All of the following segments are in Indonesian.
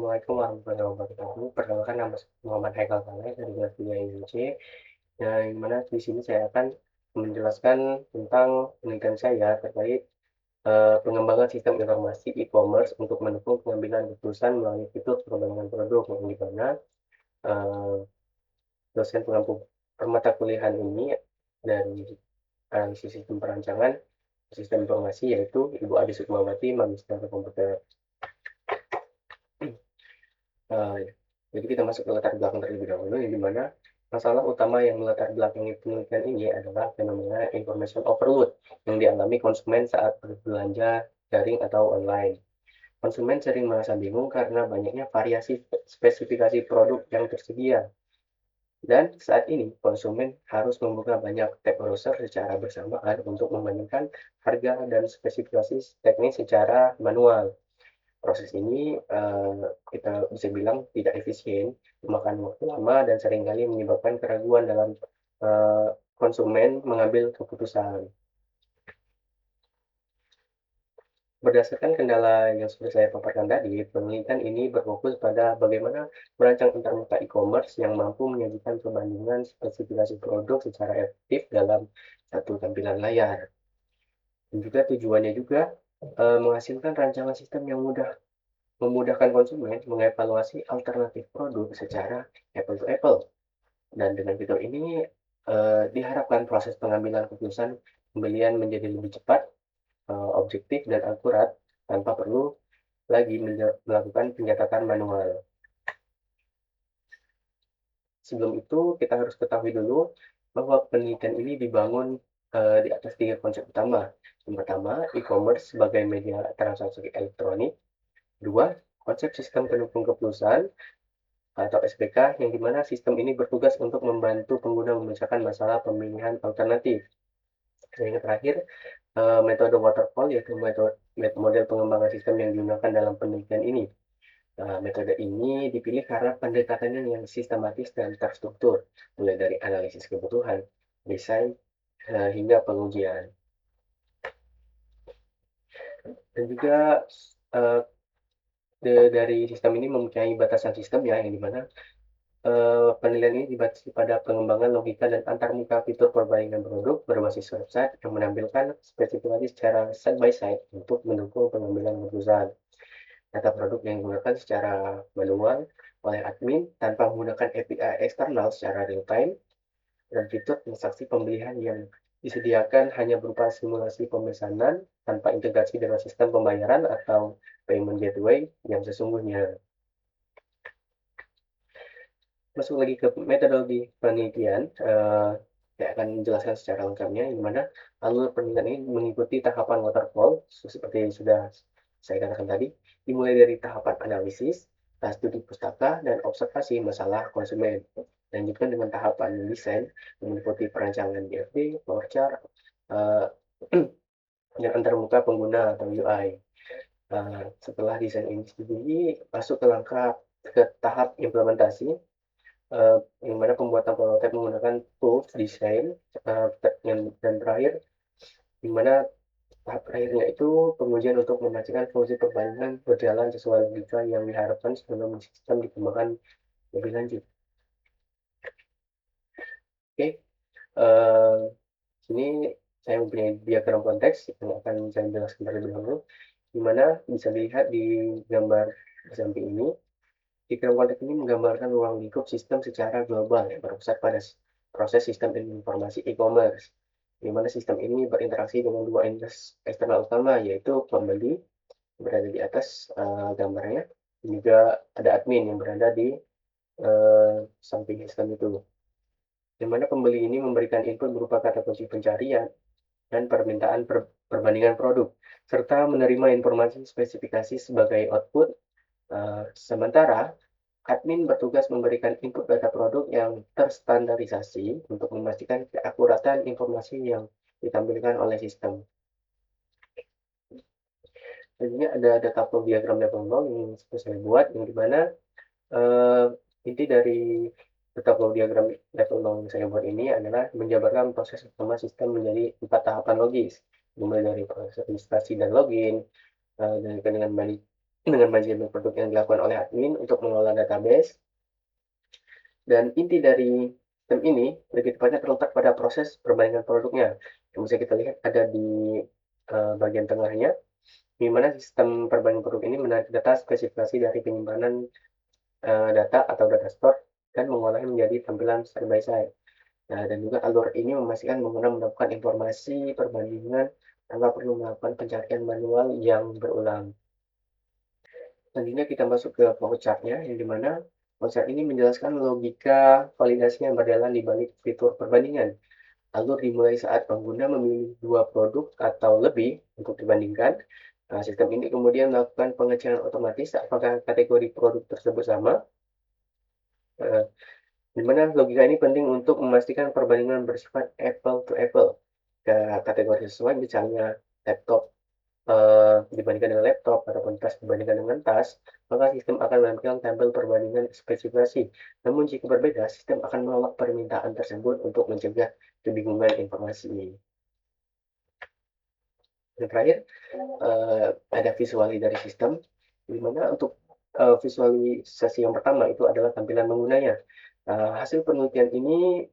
Assalamualaikum warahmatullahi wabarakatuh. Perkenalkan nama saya Muhammad Haikal Saleh dari kelas 3 IMC, yang mana di sini saya akan menjelaskan tentang penelitian saya terkait pengembangan sistem informasi e-commerce untuk mendukung pengambilan keputusan melalui fitur pengembangan produk, yang di mana eh, dosen pengampu mata kuliahan ini dari analisis sistem perancangan sistem informasi yaitu Ibu Adi Sukmawati, Magister Komputer. Eh, jadi kita masuk ke latar belakang terlebih dahulu, yang dimana masalah utama yang melatar belakangi penelitian ini adalah fenomena information overload yang dialami konsumen saat berbelanja daring atau online. Konsumen sering merasa bingung karena banyaknya variasi spesifikasi produk yang tersedia. Dan saat ini, konsumen harus membuka banyak tab browser secara bersamaan untuk membandingkan harga dan spesifikasi teknis secara manual. Proses ini kita bisa bilang tidak efisien, memakan waktu lama, dan seringkali menyebabkan keraguan dalam konsumen mengambil keputusan. Berdasarkan kendala yang sudah saya paparkan tadi, penelitian ini berfokus pada bagaimana merancang antarmuka e-commerce yang mampu menyajikan perbandingan spesifikasi produk secara efektif dalam satu tampilan layar. Dan juga tujuannya juga menghasilkan rancangan sistem yang memudahkan konsumen mengevaluasi alternatif produk secara apple to apple. Dan dengan fitur ini diharapkan proses pengambilan keputusan pembelian menjadi lebih cepat, objektif dan akurat tanpa perlu lagi melakukan pencatatan manual. Sebelum itu, kita harus ketahui dulu bahwa penelitian ini dibangun di atas 3 konsep utama. Yang pertama, e-commerce sebagai media transaksi elektronik. 2, konsep sistem pendukung keputusan atau SPK, yang dimana sistem ini bertugas untuk membantu pengguna memecahkan masalah pemilihan alternatif. Dan yang terakhir, metode waterfall, yaitu model pengembangan sistem yang digunakan dalam penelitian ini. Metode ini dipilih karena pendekatannya yang sistematis dan terstruktur, mulai dari analisis kebutuhan, desain, hingga pengujian. Dan juga uh, dari sistem ini mempunyai batasan sistem ya, yang dimana penilaian ini dibatasi pada pengembangan logika dan antarmuka fitur perbandingan produk berbasis website yang menampilkan spesifikasi secara side by side untuk mendukung pengambilan keputusan. Data produk yang digunakan secara manual oleh admin tanpa menggunakan API eksternal secara real time, dan fitur transaksi pembelian yang disediakan hanya berupa simulasi pemesanan tanpa integrasi dengan sistem pembayaran atau payment gateway yang sesungguhnya. Masuk lagi ke metodologi penelitian, saya akan menjelaskan secara lengkapnya, di mana alur penelitian ini mengikuti tahapan waterfall, seperti yang sudah saya katakan tadi, dimulai dari tahapan analisis, studi pustaka, dan observasi masalah konsumen. Lanjutkan dengan tahapan desain, meliputi perancangan DFD, flowchart, dan antarmuka pengguna atau UI. Setelah desain ini disetujui, masuk ke tahap implementasi, yang mana pembuatan prototipe menggunakan tools desain, dan terakhir, di mana tahap terakhirnya itu pengujian untuk memastikan fungsi perbandingan berjalan sesuai logika yang diharapkan sebelum sistem dikembangkan lebih lanjut. Oke, sini saya mempunyai diagram konteks yang akan saya jelaskan terlebih dahulu, di mana bisa dilihat di gambar di samping ini. Diagram konteks ini menggambarkan ruang lingkup sistem secara global yang berpusat pada proses sistem informasi e-commerce, di mana sistem ini berinteraksi dengan dua entitas eksternal utama, yaitu pembeli berada di atas gambarnya, dan juga ada admin yang berada di samping sistem itu, di mana pembeli ini memberikan input berupa kata kunci pencarian dan permintaan perbandingan produk, serta menerima informasi spesifikasi sebagai output. Sementara admin bertugas memberikan input data produk yang terstandarisasi untuk memastikan keakuratan informasi yang ditampilkan oleh sistem. Selanjutnya ada data flow diagram level 0 yang saya buat, yang dimana inti dari data flow diagram level 0 yang saya buat ini adalah menjabarkan proses utama sistem menjadi 4 tahapan logis, mulai dari proses registrasi dan login, dengan dengan manajemen produk yang dilakukan oleh admin untuk mengelola database. Dan inti dari sistem ini lebih tepatnya terletak pada proses perbandingan produknya. Yang bisa kita lihat ada di bagian tengahnya, di mana sistem perbandingan produk ini menarik data spesifikasi dari penyimpanan data atau data store dan mengolahnya menjadi tampilan side by side. Nah, dan juga alur ini memastikan pengguna mendapatkan informasi perbandingan tanpa perlu melakukan pencarian manual yang berulang. Selanjutnya kita masuk ke flowchart-nya, yang dimana flowchart ini menjelaskan logika validasi yang berjalan di balik fitur perbandingan. Alur dimulai saat pengguna memilih dua produk atau lebih untuk dibandingkan. Nah, sistem ini kemudian melakukan pengecekan otomatis apakah kategori produk tersebut sama. Eh, di mana logika ini penting untuk memastikan perbandingan bersifat apple to apple. Kategori sesuai misalnya laptop dibandingkan dengan laptop ataupun tas dibandingkan dengan tas, maka sistem akan menampilkan tabel perbandingan spesifikasi. Namun jika berbeda, sistem akan menolak permintaan tersebut untuk mencegah kebingungan informasi. Yang terakhir, ada visualisasi dari sistem, di mana untuk visualisasi yang pertama itu adalah tampilan penggunanya. Hasil penelitian ini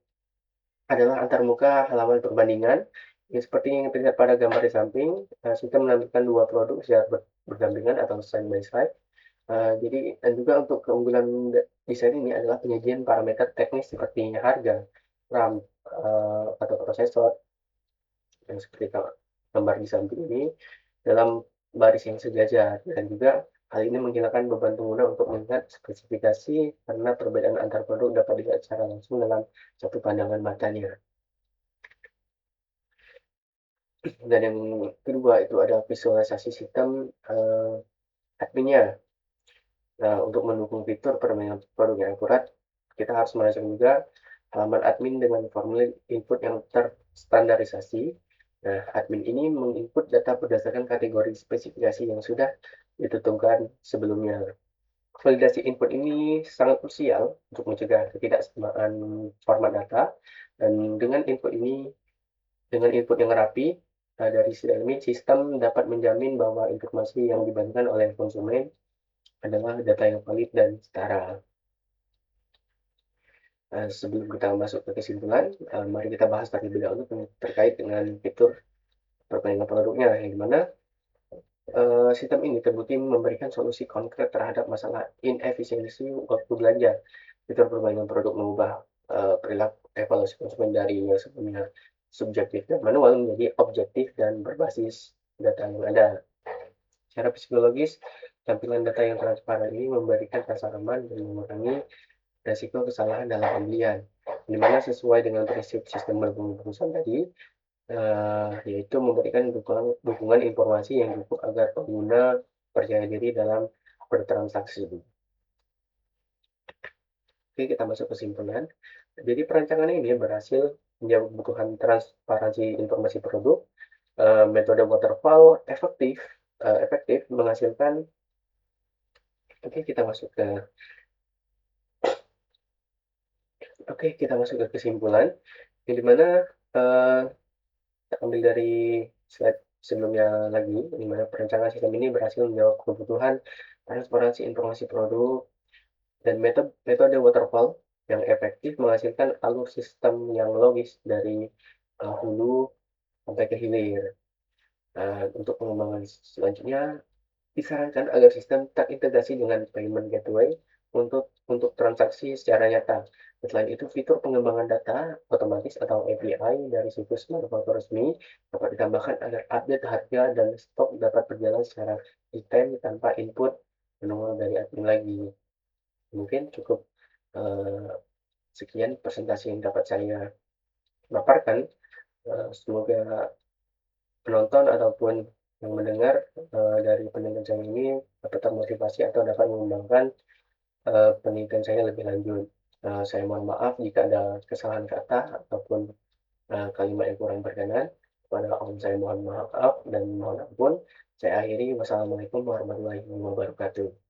adalah antarmuka halaman perbandingan, yang seperti yang terlihat pada gambar di samping. Sistem menampilkan dua produk secara berdampingan atau side by side. Jadi dan juga untuk keunggulan desain ini adalah penyajian parameter teknis seperti harga, RAM, atau prosesor, yang seperti gambar di samping ini, dalam baris yang sejajar. Dan juga hal ini menghilangkan beban pengguna untuk melihat spesifikasi karena perbedaan antar produk dapat dilihat secara langsung dalam satu pandangan matanya. Dan yang kedua itu ada visualisasi sistem adminnya. Nah, untuk mendukung fitur perbandingan produk yang akurat, kita harus merancang juga halaman admin dengan formulir input yang terstandarisasi. Nah, admin ini menginput data berdasarkan kategori spesifikasi yang sudah ditentukan sebelumnya. Validasi input ini sangat krusial untuk mencegah ketidaksamaan format data. Dan dengan input yang rapi dari admin, sistem dapat menjamin bahwa informasi yang dibandingkan oleh konsumen adalah data yang valid dan setara. Sebelum kita masuk ke kesimpulan, mari kita bahas terlebih dahulu terkait dengan fitur perbandingan produknya, yang dimana sistem ini terbukti memberikan solusi konkret terhadap masalah inefisiensi waktu belanja. Fitur perbandingan produk mengubah perilaku evaluasi konsumen dari yang sebelumnya subjektif dan manual menjadi objektif dan berbasis data yang ada. Secara psikologis, tampilan data yang transparan ini memberikan rasa aman dan mengurangi resiko kesalahan dalam pembelian, di mana sesuai dengan prinsip sistem berkeputusan tadi, yaitu memberikan dukungan informasi yang cukup agar pengguna percaya diri dalam bertransaksi. Oke, kita masuk kesimpulan. Jadi perancangan ini berhasil menjawab kebutuhan transparansi informasi produk. Metode waterfall efektif menghasilkan. Oke, kita masuk ke kesimpulan, yang dimana kita ambil dari slide sebelumnya lagi, di mana perancangan sistem ini berhasil menjawab kebutuhan transparansi informasi produk dan metode waterfall yang efektif menghasilkan alur sistem yang logis dari hulu sampai ke hilir. Untuk pengembangan selanjutnya, disarankan agar sistem terintegrasi dengan payment gateway untuk transaksi secara nyata. Selain itu, fitur pengembangan data otomatis atau API dari situs manufaktur resmi dapat ditambahkan agar update harga dan stok dapat berjalan secara detail tanpa input manual dari admin lagi. Mungkin cukup sekian presentasi yang dapat saya paparkan. Semoga penonton ataupun yang mendengar dari penelitian saya ini dapat termotivasi atau dapat mengembangkan penelitian saya lebih lanjut. Saya mohon maaf jika ada kesalahan kata ataupun kalimat yang kurang berkenan. Kepada Om saya mohon maaf dan mohon ampun. Saya akhiri. Wassalamualaikum warahmatullahi wabarakatuh.